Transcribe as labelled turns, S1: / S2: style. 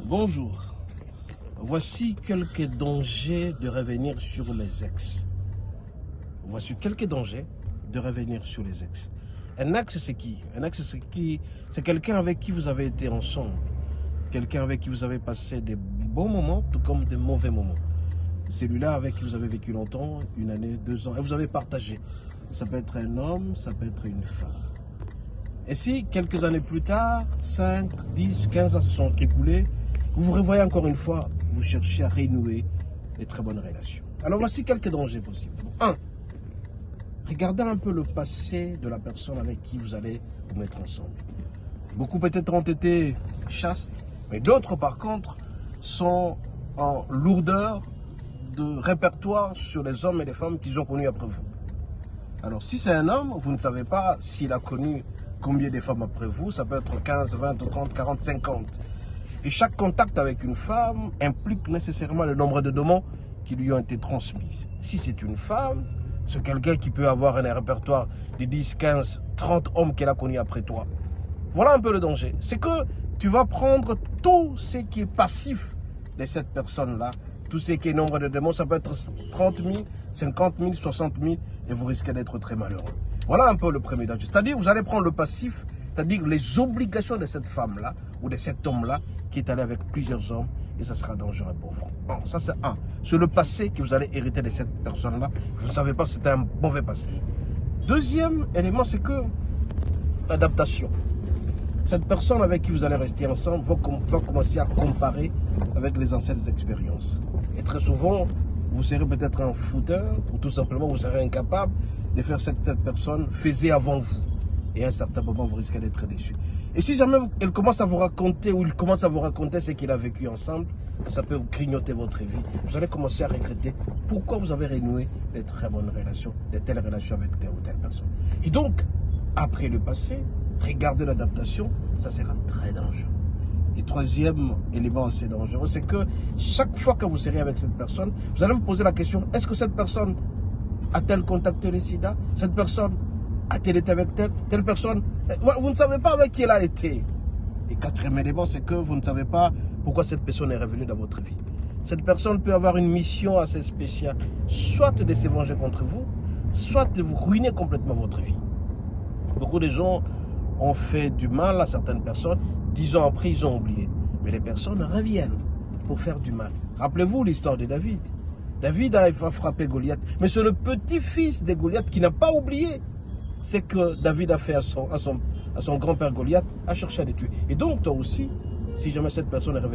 S1: Bonjour. Voici quelques dangers de revenir sur les ex. Voici quelques dangers de revenir sur les ex. Un ex, c'est qui? Un ex, c'est quelqu'un avec qui vous avez été ensemble. Quelqu'un avec qui vous avez passé des bons moments, tout comme des mauvais moments. Celui-là avec qui vous avez vécu longtemps, 1 année, 2 ans, et vous avez partagé. Ça peut être un homme, ça peut être une femme. Et si, quelques années plus tard, 5, 10, 15 ans se sont écoulés, vous vous revoyez encore une fois, vous cherchez à renouer des très bonnes relations. Alors voici quelques dangers possibles. 1. Regardez un peu le passé de la personne avec qui vous allez vous mettre ensemble. Beaucoup peut-être ont été chastes, mais d'autres par contre sont en lourdeur de répertoire sur les hommes et les femmes qu'ils ont connus après vous. Alors si c'est un homme, vous ne savez pas s'il a connu combien de femmes après vous, ça peut être 15, 20, 30, 40, 50. Et chaque contact avec une femme implique nécessairement le nombre de demandes qui lui ont été transmises. Si c'est une femme, c'est quelqu'un qui peut avoir un répertoire de 10, 15, 30 hommes qu'elle a connus après toi. Voilà un peu le danger. C'est que tu vas prendre tout ce qui est passif de cette personne-là, tout ce qui est nombre de demandes, ça peut être 30 000, 50 000, 60 000, et vous risquez d'être très malheureux. Voilà un peu le premier danger. C'est-à-dire, vous allez prendre le passif, c'est-à-dire les obligations de cette femme-là, ou de cet homme-là, qui est allé avec plusieurs hommes, et ça sera dangereux pour vous. Bon, ça c'est un. C'est le passé que vous allez hériter de cette personne-là. Vous ne savez pas si c'était un mauvais passé. Deuxième élément, c'est que l'adaptation. Cette personne avec qui vous allez rester ensemble va commencer à comparer avec les anciennes expériences. Et très souvent, vous serez peut-être un fouteur, ou tout simplement vous serez incapable de faire ce que cette personne faisait avant vous. Et à un certain moment, vous risquez d'être déçu. Et si jamais elle commence à vous raconter, ou il commence à vous raconter ce qu'il a vécu ensemble, ça peut vous grignoter votre vie. Vous allez commencer à regretter pourquoi vous avez renoué de très bonnes relations, de telles relations avec telle ou telle personne. Et donc, après le passé, regardez l'adaptation, ça sera très dangereux. Et troisième élément assez dangereux, c'est que chaque fois que vous serez avec cette personne, vous allez vous poser la question, est-ce que cette personne a-t-elle contacté le sida? Cette personne a-t-elle été avec telle personne? Vous ne savez pas avec qui elle a été. Et quatrième élément, c'est que vous ne savez pas pourquoi cette personne est revenue dans votre vie. Cette personne peut avoir une mission assez spéciale, soit de se venger contre vous, soit de vous ruiner complètement votre vie. Beaucoup de gens ont fait du mal à certaines personnes, 10 ans après, ils ont oublié. Mais les personnes reviennent pour faire du mal. Rappelez-vous l'histoire de David. David a frappé Goliath, mais c'est le petit-fils de Goliath qui n'a pas oublié ce que David a fait à son grand-père Goliath, a cherché à les tuer. Et donc, toi aussi, si jamais cette personne est revenue,